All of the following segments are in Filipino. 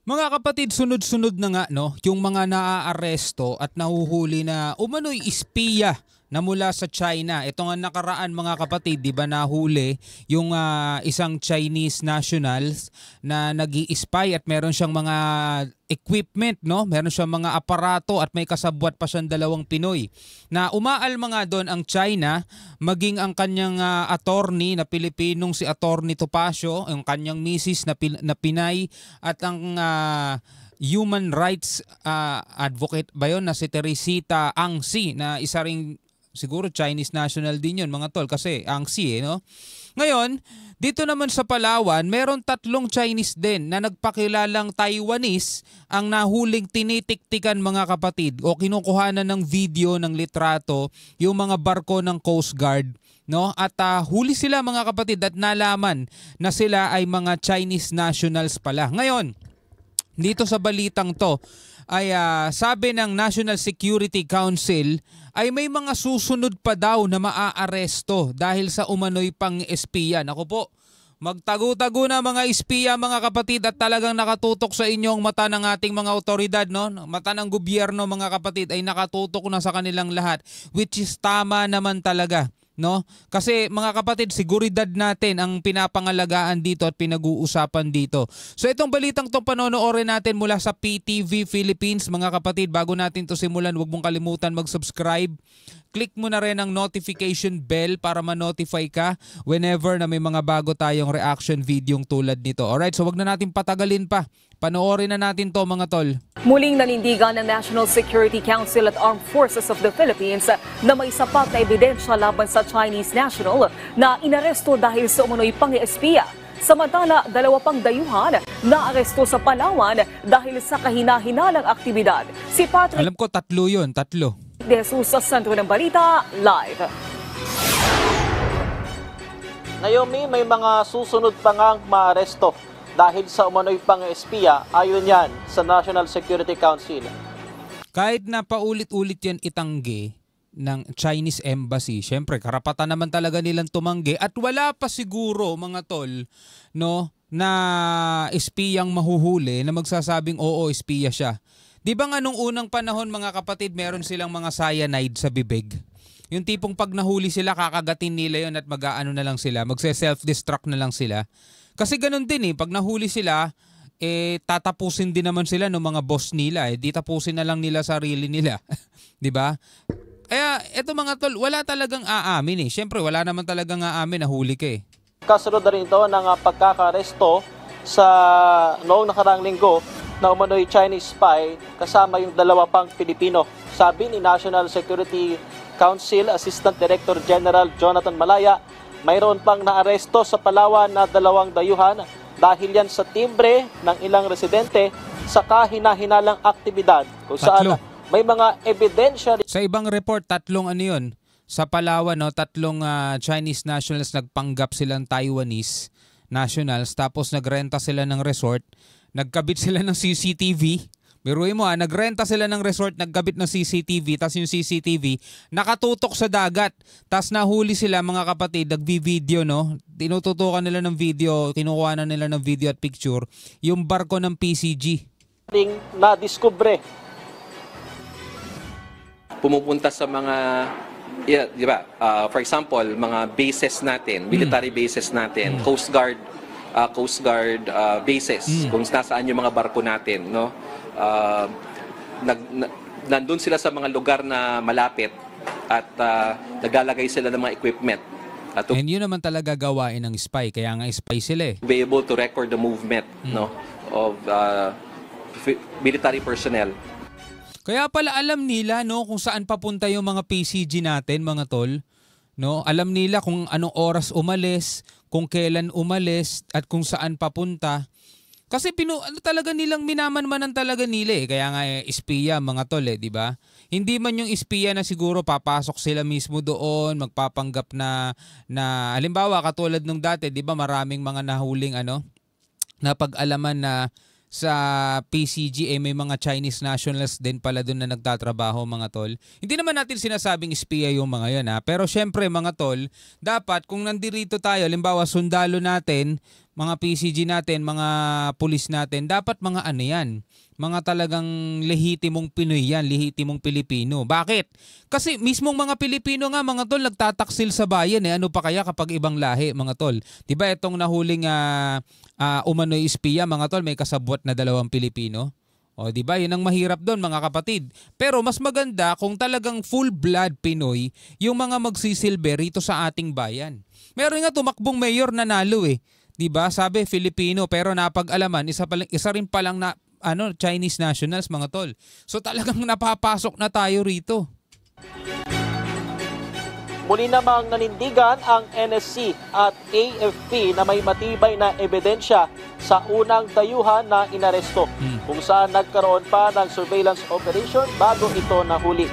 Mga kapatid, sunod-sunod na nga no, yung mga naaaresto at nahuhuli na umano'y espiya na mula sa China. Ito nga nakaraan mga kapatid, di ba nahuli yung isang Chinese nationals na nag-i-spy at meron siyang mga equipment, no? Meron siyang mga aparato at may kasabwat pa siyang dalawang Pinoy. Na umaalma nga doon ang China, maging ang kanyang attorney na Pilipinong si Attorney Topacio, ang kanyang misis na Pinay at ang human rights advocate ba yun na si Teresita Angsi na isa ring siguro Chinese national din yun mga tol kasi Angsi no? Ngayon, dito naman sa Palawan, meron 3 Chinese din na nagpakilalang Taiwanese ang nahuling tinitiktikan mga kapatid o kinukuhanan ng video ng litrato yung mga barko ng Coast Guard. No? At huli sila mga kapatid at nalaman na sila ay mga Chinese nationals pala. Ngayon, dito sa balitang to ay sabi ng National Security Council ay may mga susunod pa daw na maaaresto dahil sa umano'y pang-espiya. Naku po, magtago-tago na mga espiya mga kapatid at talagang nakatutok sa inyong mata ng ating mga otoridad. No? Mata ng gobyerno mga kapatid ay nakatutok na sa kanilang lahat, which is tama naman talaga. No? Kasi mga kapatid, seguridad natin ang pinapangalagaan dito at pinag-uusapan dito. So itong balitang to panonoorin natin mula sa PTV Philippines mga kapatid. Bago natin to simulan, huwag mong kalimutan mag-subscribe. Click mo na rin ang notification bell para ma-notify ka whenever na may mga bago tayong reaction video tulad nito. Alright, so wag na natin patagalin pa. Panoorin na natin to mga tol. Muling nanindigan ng National Security Council at Armed Forces of the Philippines na may sapat na ebidensya laban sa Chinese national na inaresto dahil sa umano'y pang-espiya. Samantala, 2 pang dayuhan na aresto sa Palawan dahil sa kahina-hinalang aktibidad. Si Patrick Alam ko 3 yun, 3. De Jesus sa Sentro ng Balita, live. Naomi, may mga susunod pa ngang maaresto dahil sa umano'y pang-espiya ayon yan sa National Security Council. Kahit na paulit-ulit yan itanggi ng Chinese Embassy, syempre karapatan naman talaga nilang tumanggi at wala pa siguro mga tol no, na espiyang mahuhuli na magsasabing oo, espiya siya. Di ba nga nung unang panahon mga kapatid meron silang mga cyanide sa bibig? Yung tipong pag nahuli sila kakagatin nila yon at mag-aano na lang sila, magse-self-destruct na lang sila. Kasi ganun din pag nahuli sila, tatapusin din naman sila ng mga boss nila. Di tapusin na lang nila sarili nila. Di ba? Kaya eto mga tol, wala talagang aamin Siyempre wala naman talagang aamin na huli ka Kasunod na rin ito ng pagkakaresto sa noong nakarang linggo na umano'y Chinese spy kasama yung 2 pang Pilipino. Sabi ni National Security Council Assistant Director General Jonathan Malaya, mayroon pang naaresto sa Palawan na 2 dayuhan dahil yan sa timbre ng ilang residente sa kahina-hinalang aktibidad kung saan may mga ebidensya. Sa ibang report, 3 ano yun? Sa Palawan, 3 Chinese nationals nagpanggap silang Taiwanese nationals tapos nagrenta sila ng resort, nagkabit sila ng CCTV. Biruin mo nagrenta sila ng resort, nagkabit ng CCTV, tapos yung CCTV nakatutok sa dagat. Tapos nahuli sila mga kapatid, nagbi-video tinututukan nila ng video, kinukuha na nila ng video at picture, yung barko ng PCG. Na-discover. Pumupunta sa mga, di ba, for example, mga bases natin, military bases natin, Coast Guard bases, kung nasaan yung mga barko natin, no? Nandun sila sa mga lugar na malapit at naglalagay sila ng mga equipment. And yun naman talaga gawain ng spy, kaya nga spy sila Be able to record the movement of military personnel. Kaya pala alam nila kung saan papunta yung mga PCG natin mga tol. No? Alam nila kung anong oras umalis, kung kailan umalis at kung saan papunta. Kasi talaga nilang minamanmanan talaga nila Kaya nga espiya mga tol di ba? Hindi man yung espiya na siguro papasok sila mismo doon, magpapanggap na halimbawa katulad nung dati, di ba maraming mga nahuling na pag-alaman na sa PCG may mga Chinese nationals din pala doon na nagtatrabaho mga tol. Hindi naman natin sinasabing espiya yung mga yan Pero syempre mga tol, dapat kung nandirito tayo, halimbawa sundalo natin, mga PCG natin, mga pulis natin, dapat mga ano yan, mga talagang lehitimong Pinoy yan, lehitimong Pilipino. Bakit? Kasi mismong mga Pilipino nga mga tol, nagtataksil sa bayan eh. Ano pa kaya kapag ibang lahi mga tol? Diba itong nahuling umano'y espiya mga tol, may kasabwat na 2 Pilipino? O di ba? Yun ang mahirap doon mga kapatid. Pero mas maganda kung talagang full-blood Pinoy yung mga magsisilbi rito sa ating bayan. Meron nga tumakbong mayor na nalo eh. Di ba? Sabi Filipino pero napag-alaman isa rin palang na Chinese nationals mga tol. So talagang napapasok na tayo rito. Muli namang nanindigan ang NSC at AFP na may matibay na ebidensya sa unang dayuhan na inaresto kung saan nagkaroon pa ng surveillance operation bago ito nahuli.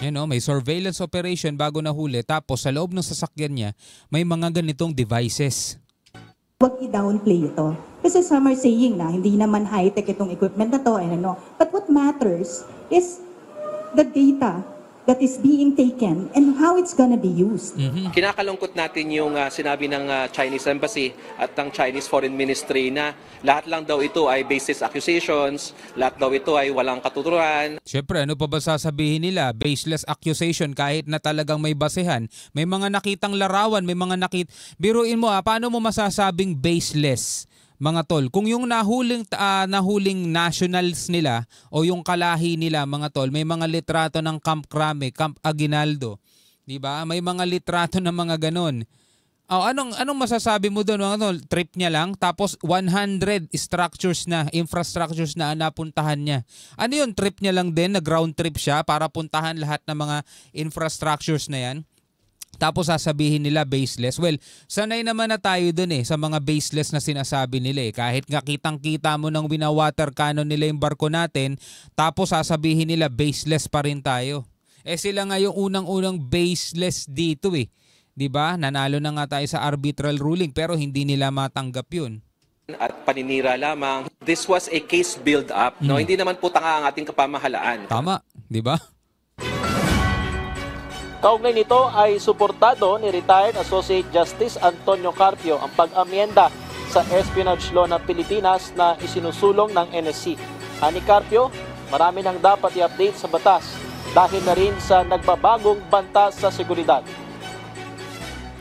May surveillance operation bago nahuli tapos sa loob ng sasakyan niya may mga ganitong devices. Huwag i-downplay ito. Kasi some are saying na hindi naman high-tech itong equipment na to. But what matters is the data that is being taken and how it's gonna be used. Kinakalungkot natin yung sinabi ng Chinese Embassy at ng Chinese Foreign Ministry na lahat lang daw ito ay baseless accusations, lahat daw ito ay walang katuturan. Siyempre, ano pa ba sasabihin nila? Baseless accusation kahit na talagang may basehan. May mga nakitang larawan, may mga biruin mo paano mo masasabing baseless? Mga tol, kung yung nahuling nationals nila o yung kalahi nila mga tol, may mga litrato ng Camp Crame, Camp Aguinaldo, 'di ba? May mga litrato ng mga ganon. Anong masasabi mo doon mga tol? Trip niya lang tapos 100 infrastructures na napuntahan niya. Ano yun? Trip niya lang din, na ground trip siya para puntahan lahat ng mga infrastructures na yan. Tapos sasabihin nila baseless. Well, sanay naman na tayo dun sa mga baseless na sinasabi nila Kahit nga kitang-kita mo nang winawater cannon nila yung barko natin, tapos sasabihin nila baseless pa rin tayo. Sila nga yung unang-unang baseless dito 'Di ba? Nanalo na nga tayo sa arbitral ruling pero hindi nila matanggap yun. At paninira lamang. This was a case build-up. No? Hindi naman po tanga ang ating kapamahalaan. Tama, 'di ba? Kaugnay nito ay suportado ni retired Associate Justice Antonio Carpio ang pag-amyenda sa espionage law ng Pilipinas na isinusulong ng NSC. Ani Carpio, marami nang dapat i-update sa batas dahil na rin sa nagbabagong banta sa seguridad.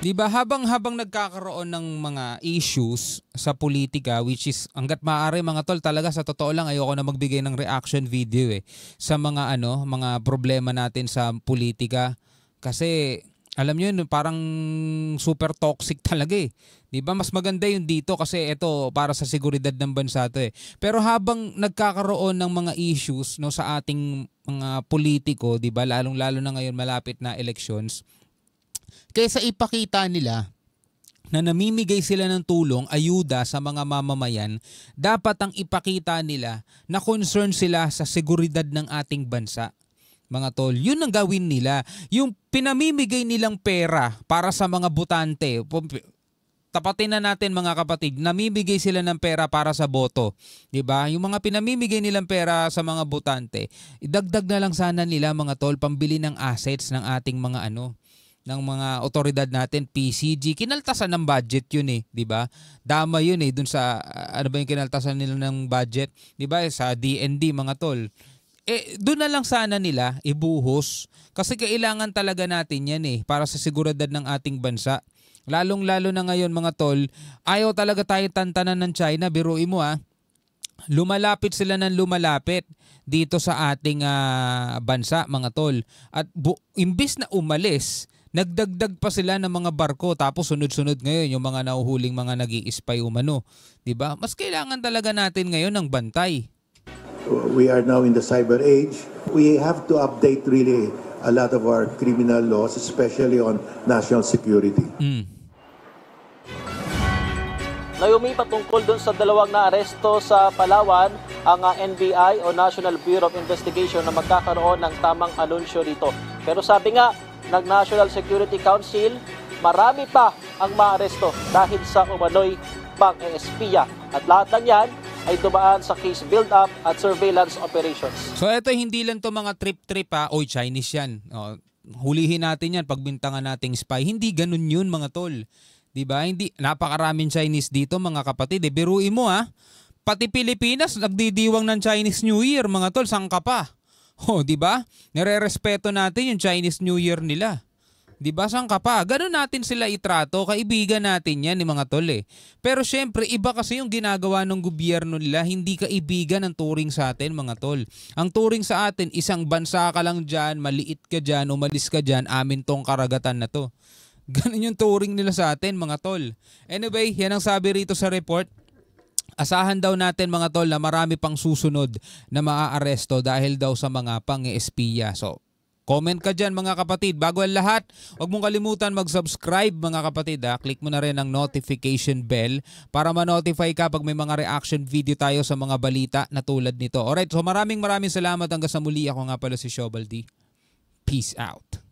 Diba habang nagkakaroon ng mga issues sa politika, which is hangga't maaari mga tol, talaga sa totoo lang ayoko na magbigay ng reaction video sa mga mga problema natin sa politika. Kasi alam niyo parang super toxic talaga 'Di ba? Mas maganda yung dito kasi ito para sa seguridad ng bansa 'to Pero habang nagkakaroon ng mga issues sa ating mga politiko, 'di ba? Lalong-lalo na ngayon malapit na elections. Kaysa ipakita nila na namimigay sila ng tulong, ayuda sa mga mamamayan, dapat ang ipakita nila na concern sila sa seguridad ng ating bansa. Mga tol, yun ang gawin nila. Yung pinamimigay nilang pera para sa mga botante, tapatin na natin mga kapatid, namimigay sila ng pera para sa boto. 'Di ba? Yung mga pinamimigay nilang pera sa mga botante, idagdag na lang sana nila mga tol, pambili ng assets ng ating mga ng mga otoridad natin, PCG. Kinaltasan ng budget yun 'di ba? Dama yun dun sa yung kinaltasan nila ng budget, 'di ba? Sa DND mga tol. Doon na lang sana nila ibuhos kasi kailangan talaga natin yan para sa seguridad ng ating bansa. Lalong-lalo na ngayon mga tol, ayaw talaga tayo tantanan ng China. Biruin mo lumalapit sila ng lumalapit dito sa ating bansa mga tol. At imbis na umalis, nagdagdag pa sila ng mga barko tapos sunod-sunod ngayon yung mga nahuhuling mga nag-i-spy umano. 'Di ba? Mas kailangan talaga natin ngayon ng bantay. We are now in the cyber age. We have to update really a lot of our criminal laws, especially on national security. Naomi, patungkol dun sa 2 na aresto sa Palawan, ang NBI o National Bureau of Investigation na magkakaroon ng tamang anunsyo dito. Pero sabi nga ng National Security Council, marami pa ang maaresto dahil sa umano'y pang-espiya. At lahat ng yan ay dumaan sa case build-up at surveillance operations. So ito hindi lang to mga trip-trip oy Chinese yan. Hulihin natin yan, pagbintangan nating spy. Hindi ganun yun mga tol. Diba? Hindi, napakaraming Chinese dito mga kapatid. Biruin mo pati Pilipinas nagdidiwang ng Chinese New Year mga tol, saan ka pa? Diba? Nire-respeto natin yung Chinese New Year nila. Diba, saan ka pa? Ganun natin sila itrato, kaibigan natin yan mga tol Pero syempre, iba kasi yung ginagawa ng gobyerno nila, hindi kaibigan ang turing sa atin mga tol. Ang turing sa atin, isang bansa ka lang dyan, maliit ka dyan, umalis ka dyan, amin tong karagatan na to. Ganun yung turing nila sa atin mga tol. Anyway, yan ang sabi rito sa report. Asahan daw natin mga tol na marami pang susunod na maaaresto dahil daw sa mga pang-espiya. So, comment ka dyan mga kapatid. Bago ang lahat, huwag mong kalimutan mag-subscribe mga kapatid. Click mo na rin ang notification bell para ma-notify ka pag may mga reaction video tayo sa mga balita na tulad nito. Alright, so maraming salamat hanggang sa muli. Ako nga pala si Shobaldi. Peace out.